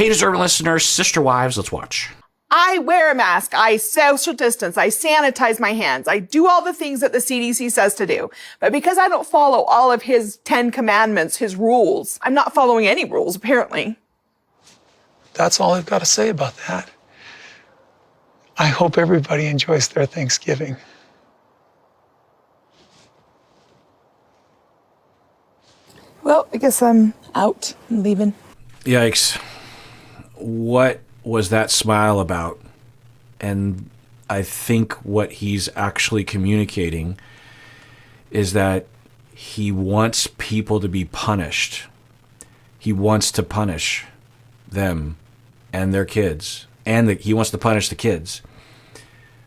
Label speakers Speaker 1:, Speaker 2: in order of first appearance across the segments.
Speaker 1: Hey, deserving listeners, sister wives, let's watch.
Speaker 2: I wear a mask. I social distance. I sanitize my hands. I do all the things that the CDC says to do. But because I don't follow all of his 10 commandments, his rules, I'm not following any rules, apparently.
Speaker 3: That's all I've got to say about that. I hope everybody enjoys their Thanksgiving.
Speaker 2: Well, I guess I'm out and leaving.
Speaker 1: Yikes. What was that smile about? And I think what he's actually communicating is that he wants people to be punished. He wants to punish them and their kids. And he wants to punish the kids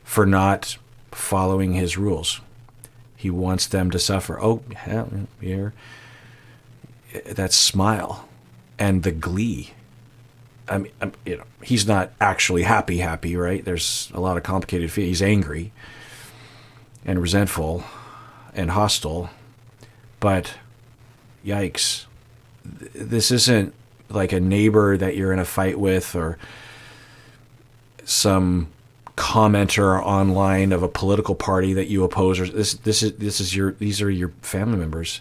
Speaker 1: for not following his rules. He wants them to suffer. Oh, yeah, here. That smile and the glee. I mean, he's not actually happy, right? There's a lot of complicated feelings. He's angry and resentful and hostile. But yikes. This isn't like a neighbor that you're in a fight with or some commenter online of a political party that you oppose. Or these are your family members.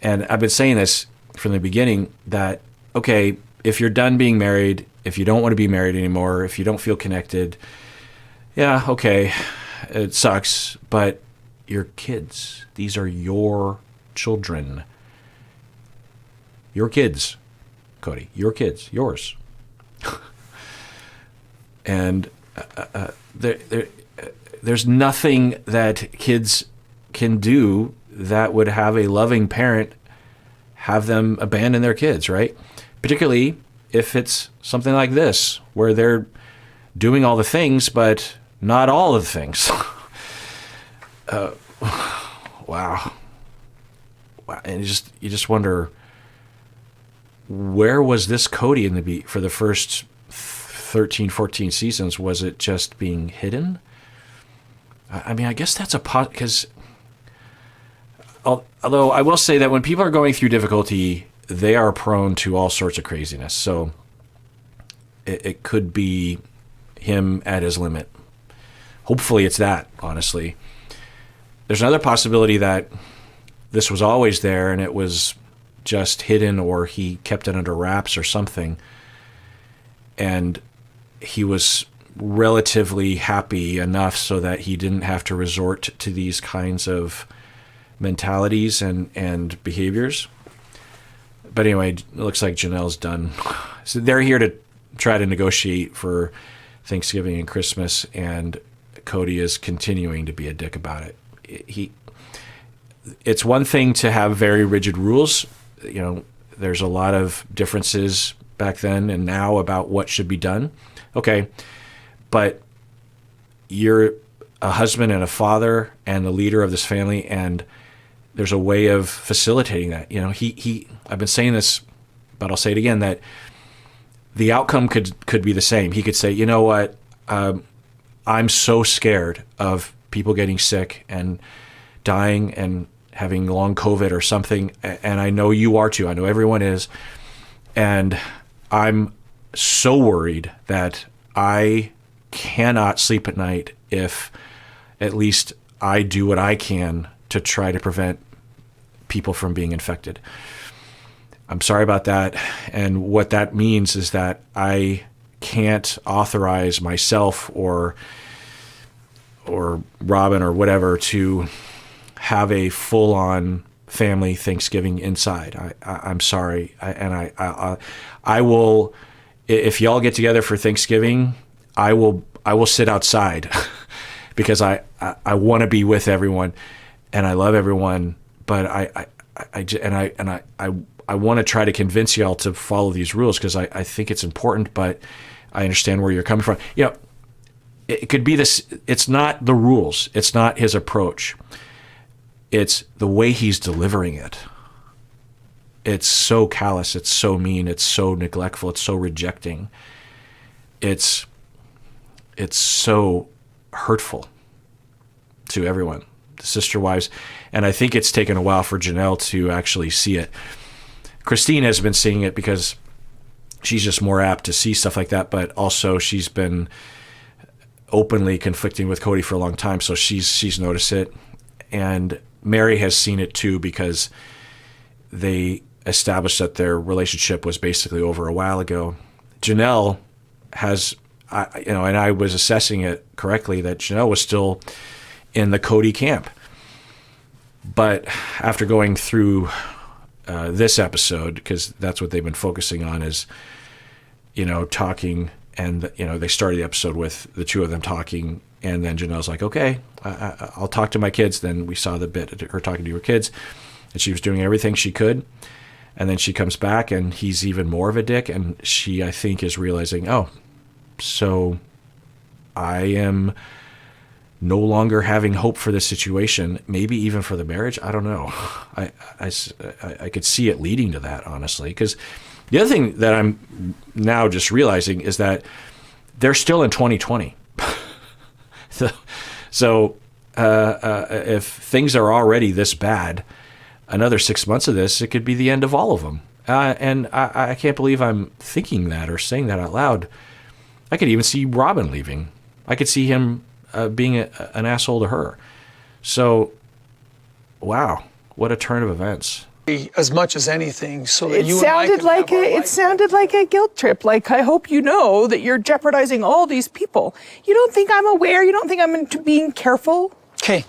Speaker 1: And I've been saying this from the beginning that, okay, if you're done being married, if you don't want to be married anymore, if you don't feel connected, yeah, okay, it sucks, but your kids, these are your children. Your kids, Kody, your kids, yours. And there's nothing that kids can do that would have a loving parent have them abandon their kids, right? Particularly if it's something like this, where they're doing all the things, but not all of the things. Wow. And you just wonder, where was this Kody for the first 13, 14 seasons? Was it just being hidden? I mean, I guess that's because although I will say that when people are going through difficulty, they are prone to all sorts of craziness. So it could be him at his limit. Hopefully it's that, honestly. There's another possibility that this was always there and it was just hidden, or he kept it under wraps or something. And he was relatively happy enough so that he didn't have to resort to these kinds of mentalities and behaviors. But anyway, it looks like Janelle's done. So they're here to try to negotiate for Thanksgiving and Christmas, and Kody is continuing to be a dick about it. It's one thing to have very rigid rules. You know, there's a lot of differences back then and now about what should be done. Okay, but you're a husband and a father and the leader of this family, and there's a way of facilitating that. You know, I've been saying this, but I'll say it again, that the outcome could be the same. He could say, you know what, I'm so scared of people getting sick and dying and having long COVID or something, and I know you are too. I know everyone is. And I'm so worried that I cannot sleep at night if at least I do what I can to try to prevent people from being infected. I'm sorry about that. And what that means is that I can't authorize myself or Robin or whatever to have a full-on family Thanksgiving inside. I'm sorry. I will, if y'all get together for Thanksgiving, I will sit outside because I want to be with everyone and I love everyone, but I want to try to convince y'all to follow these rules because I think it's important, but I understand where you're coming from. You know, it could be this. It's not the rules. It's not his approach. It's the way he's delivering it. It's so callous. It's so mean. It's so neglectful. It's so rejecting. It's so hurtful to everyone, the sister wives. And I think it's taken a while for Janelle to actually see it. Christine has been seeing it because she's just more apt to see stuff like that. But also she's been openly conflicting with Kody for a long time, so she's noticed it. And Mary has seen it too, because they established that their relationship was basically over a while ago. Janelle has, and I was assessing it correctly, that Janelle was still in the Kody camp. But after going through this episode, because that's what they've been focusing on, is, talking, and, they started the episode with the two of them talking, and then Janelle's like, okay, I'll talk to my kids. Then we saw the bit of her talking to her kids, and she was doing everything she could. And then she comes back, and he's even more of a dick, and she, I think, is realizing, oh, so I am no longer having hope for this situation, maybe even for the marriage. I don't know. I could see it leading to that, honestly, because the other thing that I'm now just realizing is that they're still in 2020. So if things are already this bad, another 6 months of this, it could be the end of all of them. And I can't believe I'm thinking that or saying that out loud. I could even see Robin leaving. I could see him being an asshole to her. So, wow, what a turn of events.
Speaker 3: As much as anything, so that
Speaker 2: It
Speaker 3: you and I
Speaker 2: sounded
Speaker 3: can
Speaker 2: like
Speaker 3: have our
Speaker 2: it
Speaker 3: life.
Speaker 2: sounded like a guilt trip. Like, I hope you know that you're jeopardizing all these people. You don't think I'm aware? You don't think I'm into being careful?
Speaker 3: Okay.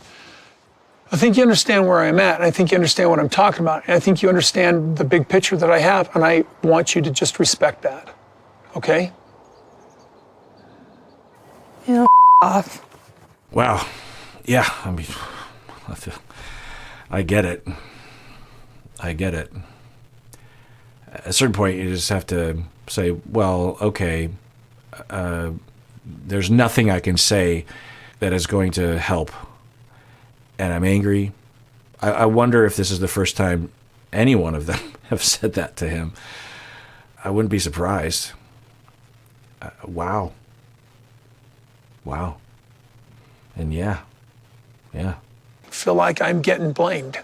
Speaker 3: I think you understand where I'm at, and I think you understand what I'm talking about, and I think you understand the big picture that I have, and I want you to just respect that. Okay?
Speaker 2: Off.
Speaker 1: Wow. Yeah, I mean, I get it. I get it. At a certain point, you just have to say, well, okay, there's nothing I can say that is going to help. And I'm angry. I wonder if this is the first time any one of them have said that to him. I wouldn't be surprised. Wow. Wow. And yeah.
Speaker 3: I feel like I'm getting blamed.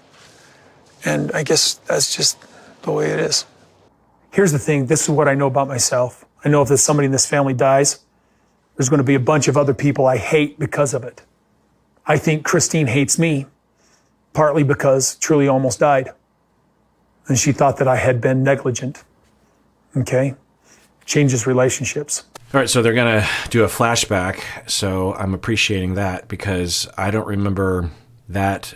Speaker 3: And I guess that's just the way it is. Here's the thing. This is what I know about myself. I know if there's somebody in this family dies, there's going to be a bunch of other people I hate because of it. I think Christine hates me, partly because Truly almost died. And she thought that I had been negligent. Okay? Changes relationships.
Speaker 1: All right, so they're going to do a flashback, so I'm appreciating that, because I don't remember that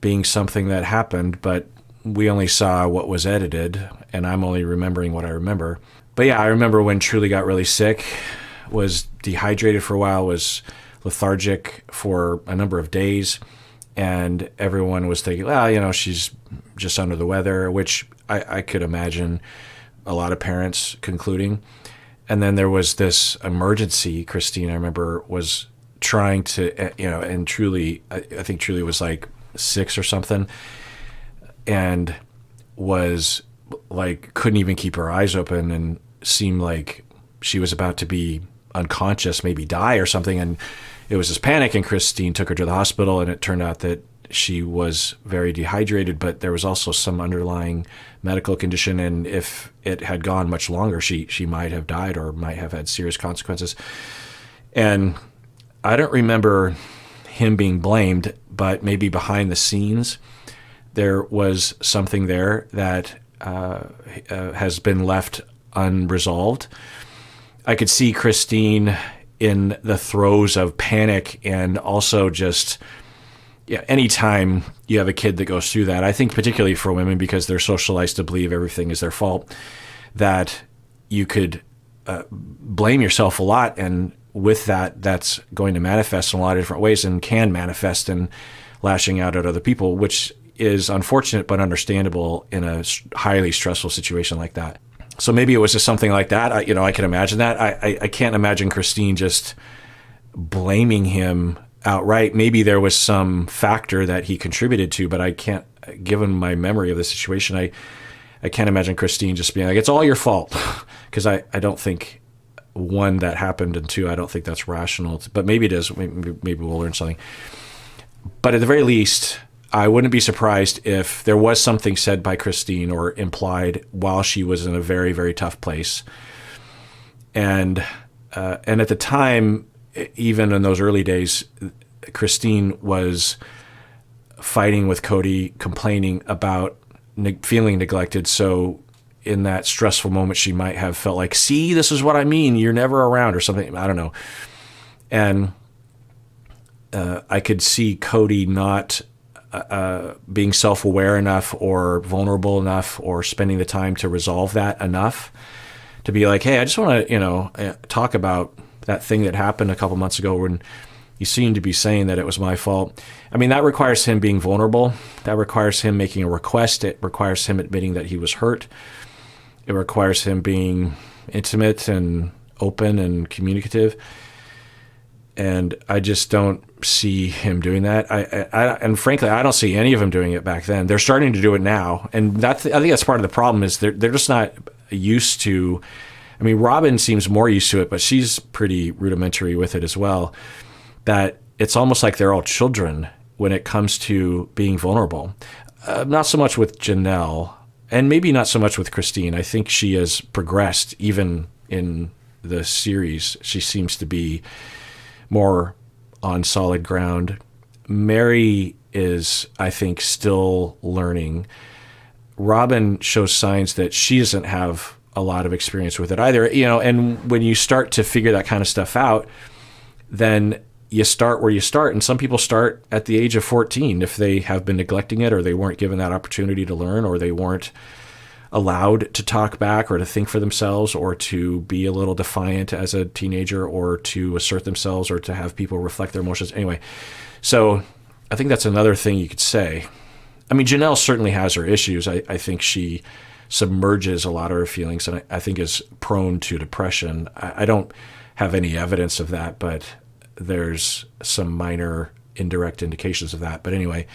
Speaker 1: being something that happened, but we only saw what was edited, and I'm only remembering what I remember. But yeah, I remember when Truly got really sick, was dehydrated for a while, was lethargic for a number of days, and everyone was thinking, well, she's just under the weather, which I could imagine a lot of parents concluding. And then there was this emergency. Christine, I remember, was trying to, and Truly, I think Truly was like 6 or something, and was like, couldn't even keep her eyes open, and seemed like she was about to be unconscious, maybe die or something. And it was this panic, and Christine took her to the hospital, and it turned out that she was very dehydrated, but there was also some underlying medical condition, and if it had gone much longer, she might have died or might have had serious consequences. And I don't remember him being blamed, but maybe behind the scenes there was something there that has been left unresolved. I could see Christine in the throes of panic, and also just, anytime you have a kid that goes through that, I think particularly for women, because they're socialized to believe everything is their fault, that you could blame yourself a lot, and with that, that's going to manifest in a lot of different ways, and can manifest in lashing out at other people, which is unfortunate but understandable in a highly stressful situation like that. So maybe it was just something like that. I can imagine that. I can't imagine Christine just blaming him outright. Maybe there was some factor that he contributed to, but I can't, given my memory of the situation, I can't imagine Christine just being like, it's all your fault. Because I don't think, one, that happened, and two, I don't think that's rational. But maybe it is. Maybe we'll learn something. But at the very least, I wouldn't be surprised if there was something said by Christine or implied while she was in a very, very tough place. And at the time, even in those early days, Christine was fighting with Kody, complaining about feeling neglected. So in that stressful moment, she might have felt like, see, this is what I mean. You're never around or something. I don't know. And I could see Kody not being self-aware enough or vulnerable enough or spending the time to resolve that enough to be like, hey, I just want to, talk about that thing that happened a couple months ago when you seem to be saying that it was my fault. I mean, that requires him being vulnerable. That requires him making a request. It requires him admitting that he was hurt. It requires him being intimate and open and communicative. And I just don't see him doing that. And frankly, I don't see any of them doing it back then. They're starting to do it now. And I think that's part of the problem is they're just not used to. I mean, Robin seems more used to it, but she's pretty rudimentary with it as well. That it's almost like they're all children when it comes to being vulnerable. Not so much with Janelle, and maybe not so much with Christine. I think she has progressed even in the series. She seems to be more on solid ground. Mary is, I think, still learning. Robin shows signs that she doesn't have a lot of experience with it either. And when you start to figure that kind of stuff out, then you start where you start. And some people start at the age of 14 if they have been neglecting it or they weren't given that opportunity to learn or they weren't allowed to talk back or to think for themselves or to be a little defiant as a teenager or to assert themselves or to have people reflect their emotions. Anyway, so I think that's another thing you could say. I mean, Janelle certainly has her issues. I think she submerges a lot of her feelings and I think is prone to depression. I don't have any evidence of that, but there's some minor indirect indications of that. But anyway,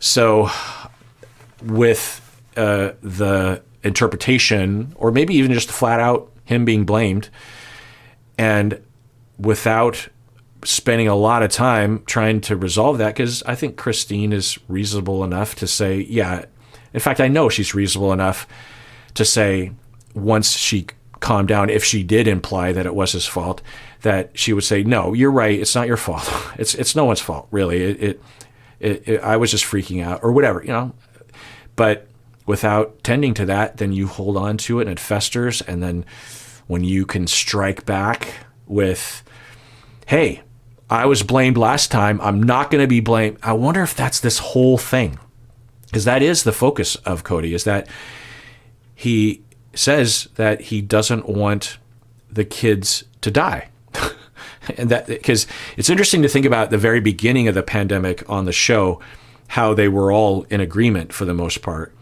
Speaker 1: so with the interpretation, or maybe even just flat out him being blamed, and without spending a lot of time trying to resolve that, because I think Christine is reasonable enough to say, yeah, in fact, I know she's reasonable enough to say once she calmed down, if she did imply that it was his fault, that she would say, no, you're right. It's not your fault. It's no one's fault, really. I was just freaking out or whatever, But without tending to that, then you hold on to it and it festers. And then when you can strike back with, hey, I was blamed last time, I'm not going to be blamed. I wonder if that's this whole thing. Because that is the focus of Kody, is that he says that he doesn't want the kids to die. And that, because it's interesting to think about the very beginning of the pandemic on the show, how they were all in agreement for the most part,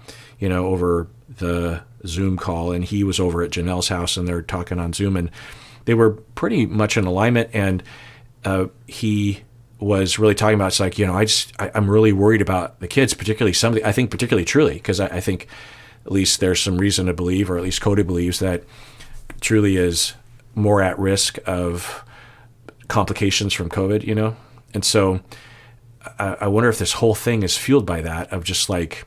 Speaker 1: over the Zoom call, and he was over at Janelle's house and they're talking on Zoom, and they were pretty much in alignment. And he was really talking about, it's like, I'm really worried about the kids, particularly particularly Truly, because I think at least there's some reason to believe, or at least Kody believes, that Truly is more at risk of complications from COVID, And so I wonder if this whole thing is fueled by that, of just like,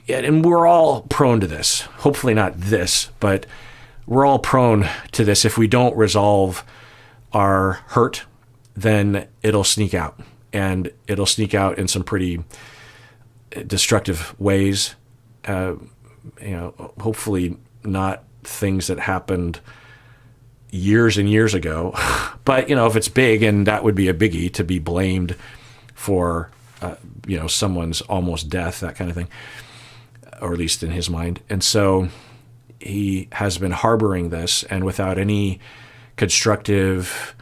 Speaker 1: and we're all prone to this, hopefully not this, but we're all prone to this. If we don't resolve our hurt, then it'll sneak out, and it'll sneak out in some pretty destructive ways. Hopefully not things that happened years and years ago, but if it's big, and that would be a biggie to be blamed for, someone's almost death, that kind of thing, or at least in his mind. And so he has been harboring this, and without any constructive,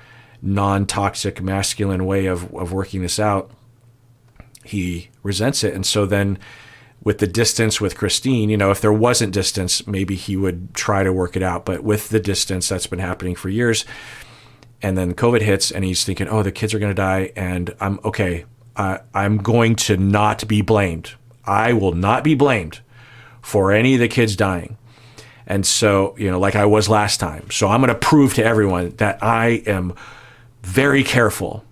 Speaker 1: non-toxic, masculine way of working this out, he resents it. And so then with the distance with Christine, if there wasn't distance, maybe he would try to work it out. But with the distance, that's been happening for years. And then COVID hits and he's thinking, oh, the kids are going to die. And I'm going to not be blamed. I will not be blamed for any of the kids dying. And so, like I was last time. So I'm going to prove to everyone that I am very careful.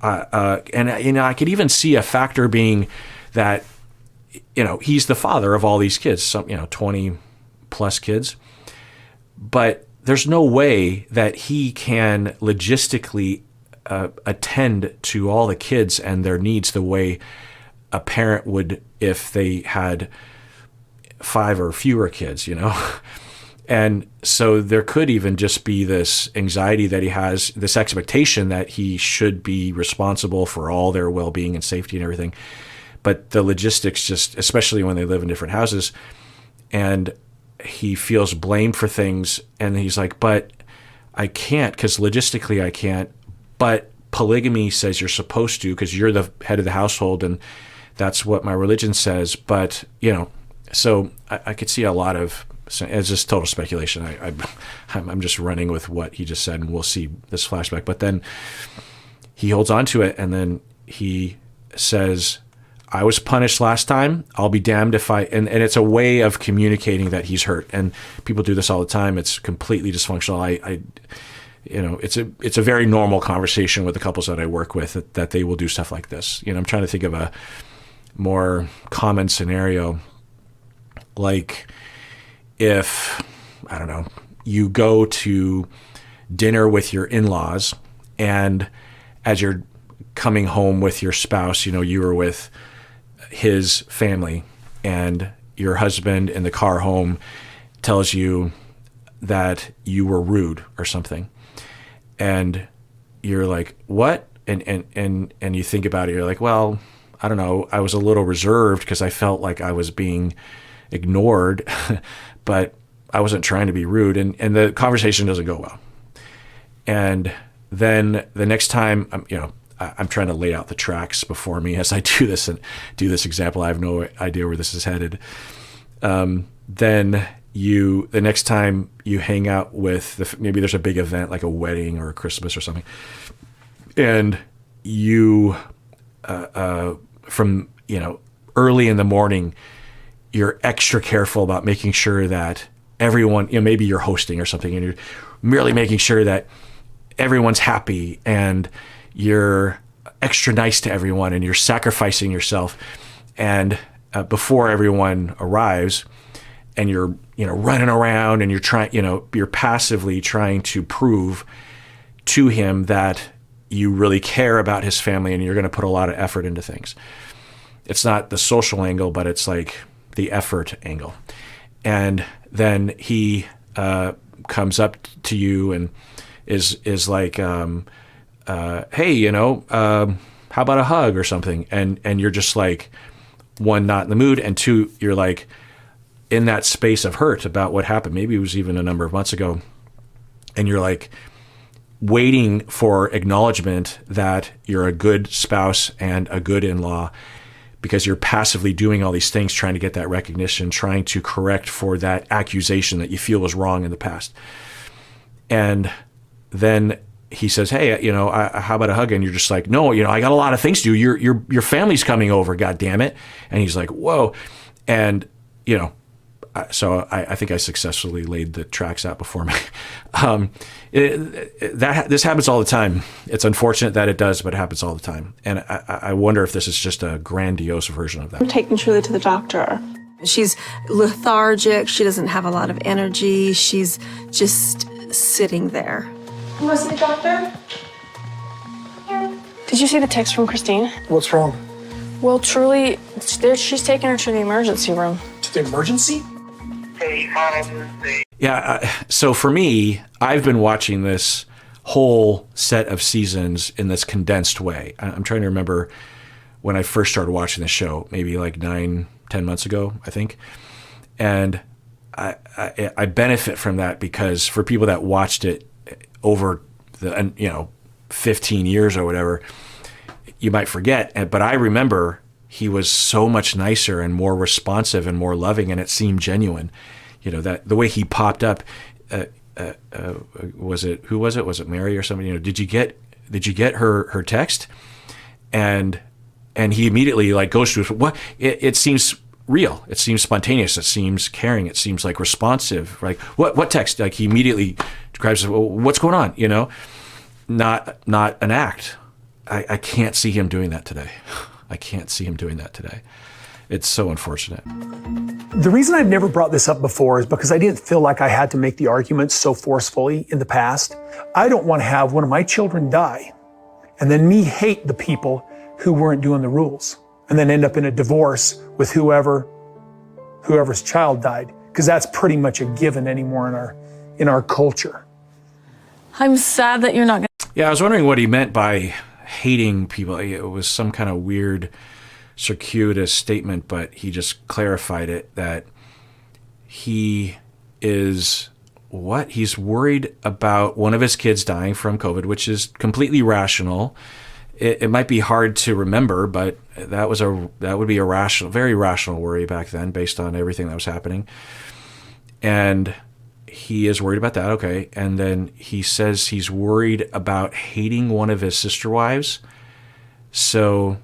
Speaker 1: And I could even see a factor being that, he's the father of all these kids, 20 plus kids, but there's no way that he can logistically attend to all the kids and their needs the way a parent would if they had 5 or fewer kids, And so there could even just be this anxiety that he has, this expectation that he should be responsible for all their well-being and safety and everything. But the logistics just, especially when they live in different houses, and he feels blamed for things, and he's like, but I can't, because logistically I can't, but polygamy says you're supposed to because you're the head of the household, and that's what my religion says. But, so I could see a lot of, it's just total speculation. I'm just running with what he just said, and we'll see this flashback. But then he holds on to it, and then he says, I was punished last time. I'll be damned if I, and it's a way of communicating that he's hurt. And people do this all the time. It's completely dysfunctional. It's a very normal conversation with the couples that I work with that they will do stuff like this. I'm trying to think of a more common scenario. Like if, I don't know, you go to dinner with your in-laws, and as you're coming home with your spouse, you were with his family, and your husband in the car home tells you that you were rude or something. And you're like, what? And you think about it, you're like, well, I don't know, I was a little reserved because I felt like I was being ignored, but I wasn't trying to be rude. And the conversation doesn't go well. And then the next time, I'm trying to lay out the tracks before me as I do this and do this example. I have no idea where this is headed. Then the next time you hang out with, maybe there's a big event like a wedding or a Christmas or something, and you, from, early in the morning, you're extra careful about making sure that everyone, maybe you're hosting or something, and you're merely making sure that everyone's happy, and you're extra nice to everyone, and you're sacrificing yourself. And before everyone arrives, and you're running around, and you're trying, you're passively trying to prove to him that you really care about his family, and you're going to put a lot of effort into things. It's not the social angle, but it's like the effort angle. And then he comes up to you and is like, hey, how about a hug or something? And you're just like, one, not in the mood, and two, you're like in that space of hurt about what happened. Maybe it was even a number of months ago. And you're like waiting for acknowledgement that you're a good spouse and a good in-law, because you're passively doing all these things, trying to get that recognition, trying to correct for that accusation that you feel was wrong in the past. And then he says, hey, how about a hug? And you're just like, no, I got a lot of things to do. Your family's coming over, God damn it. And he's like, whoa. And, so I think I successfully laid the tracks out before me. This happens all the time. It's unfortunate that it does, but it happens all the time. And I wonder if this is just a grandiose version of that.
Speaker 4: I'm taking Truly to the doctor. She's lethargic. She doesn't have a lot of energy. She's just sitting there.
Speaker 5: You want to see the doctor? Did you see the text from Christine?
Speaker 3: What's wrong?
Speaker 5: Well, Truly, she's taking her to the emergency room.
Speaker 3: To the emergency?
Speaker 1: Yeah, so for me, I've been watching this whole set of seasons in this condensed way. I'm trying to remember when I first started watching the show, maybe like 9-10 months ago, I think. And I benefit from that because for people that watched it over the 15 years or whatever, you might forget. But I remember he was so much nicer and more responsive and more loving, and it seemed genuine. That the way he popped up. Was it Mary or somebody? Did you get her text? And he immediately like goes to what it seems real. It seems spontaneous. It seems caring. It seems like responsive. Like what text? Like he immediately describes, well, what's going on? Not an act. I can't see him doing that today. I can't see him doing that today. It's so unfortunate.
Speaker 3: The reason I've never brought this up before is because I didn't feel like I had to make the argument so forcefully in the past. I don't want to have one of my children die and then me hate the people who weren't doing the rules and then end up in a divorce with whoever's child died, because that's pretty much a given anymore in our culture.
Speaker 5: I'm sad that you're not going to.
Speaker 1: Yeah, I was wondering what he meant by hating people. It was some kind of weird circuitous statement, but he just clarified it, that he is what? He's worried about one of his kids dying from COVID, which is completely rational. It might be hard to remember, but that would be a rational, very rational worry back then based on everything that was happening. And he is worried about that, okay. And then he says he's worried about hating one of his sister wives. So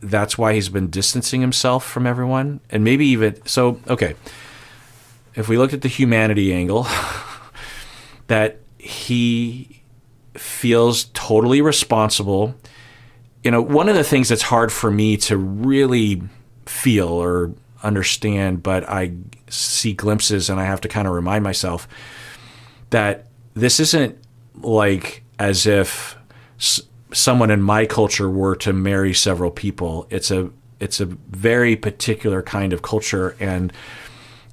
Speaker 1: that's why he's been distancing himself from everyone. And maybe even, so, okay. If we looked at the humanity angle, that he feels totally responsible. You know, one of the things that's hard for me to really feel or understand, but I see glimpses and I have to kind of remind myself that this isn't like as if someone in my culture were to marry several people. It's a very particular kind of culture, and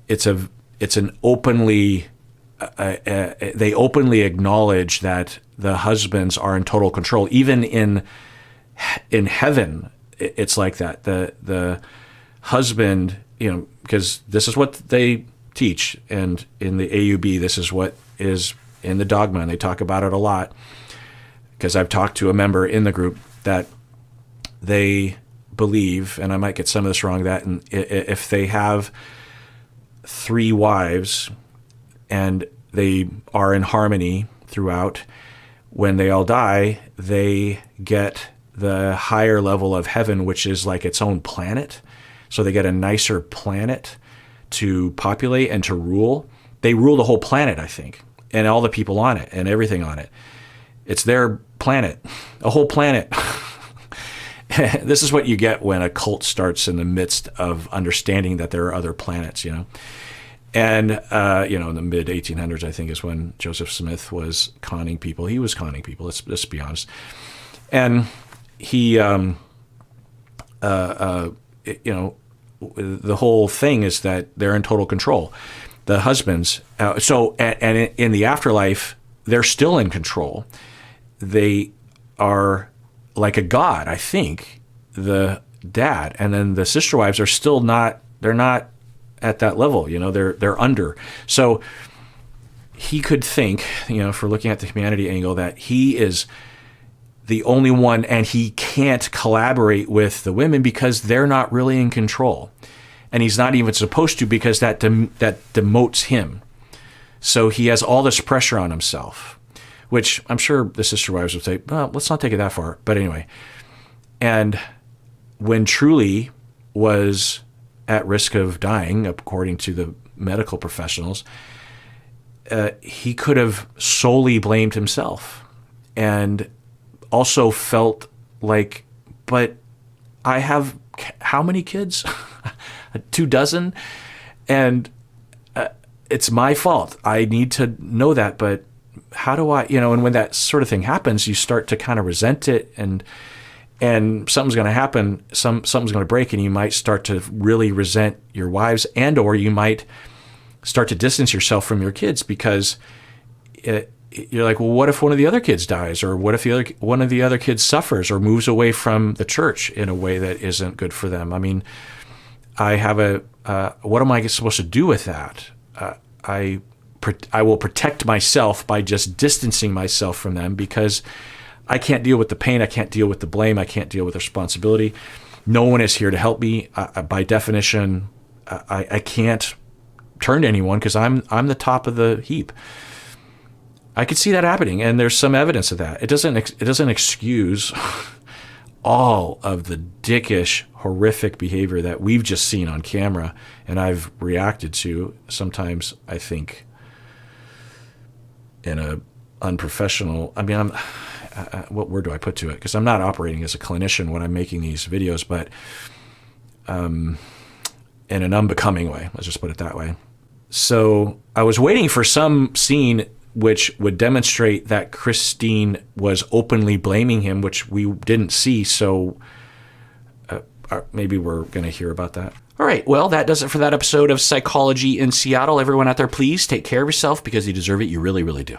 Speaker 1: it's an openly they openly acknowledge that the husbands are in total control. Even in heaven, it's like that. The husband, you know, because this is what they teach, and in the AUB, this is what is in the dogma, and they talk about it a lot. Because I've talked to a member in the group that they believe, and I might get some of this wrong, that if they have 3 wives and they are in harmony throughout, when they all die, they get the higher level of heaven, which is like its own planet. So they get a nicer planet to populate and to rule. They rule the whole planet, I think, and all the people on it and everything on it. It's their planet, a whole planet. This is what you get when a cult starts in the midst of understanding that there are other planets, you know. And, you know, in the mid-1800s, I think, is when Joseph Smith was conning people. He was conning people, let's be honest. And he, you know, the whole thing is that they're in total control. The husbands, and in the afterlife, they're still in control. They are like a god, I think, the dad. And then the sister wives are still not, they're not at that level, you know, they're under. So he could think, you know, if we're looking at the humanity angle, that he is the only one and he can't collaborate with the women because they're not really in control. And he's not even supposed to, because that demotes him. So he has all this pressure on himself, which I'm sure the sister wives would say, well, let's not take it that far. But anyway, and when Truly was at risk of dying, according to the medical professionals, he could have solely blamed himself and also felt like, but I have how many kids? 24, and it's my fault. I need to know that, but how do I, you know, and when that sort of thing happens, you start to kind of resent it, and something's going to happen, something's going to break, and you might start to really resent your wives, and or you might start to distance yourself from your kids because you're like, well, what if one of the other kids dies, or what if one of the other kids suffers or moves away from the church in a way that isn't good for them? I mean, I have what am I supposed to do with that? I will protect myself by just distancing myself from them, because I can't deal with the pain. I can't deal with the blame. I can't deal with the responsibility. No one is here to help me. By definition, I can't turn to anyone because I'm the top of the heap. I could see that happening, and there's some evidence of that. It doesn't excuse all of the dickish, horrific behavior that we've just seen on camera, and I've reacted to. Sometimes I think in a unprofessional. I mean, what word do I put to it? Because I'm not operating as a clinician when I'm making these videos, but in an unbecoming way. Let's just put it that way. So I was waiting for some scene which would demonstrate that Christine was openly blaming him, which we didn't see. So maybe we're going to hear about that. All right. Well, that does it for that episode of Psychology in Seattle. Everyone out there, please take care of yourself because you deserve it. You really, really do.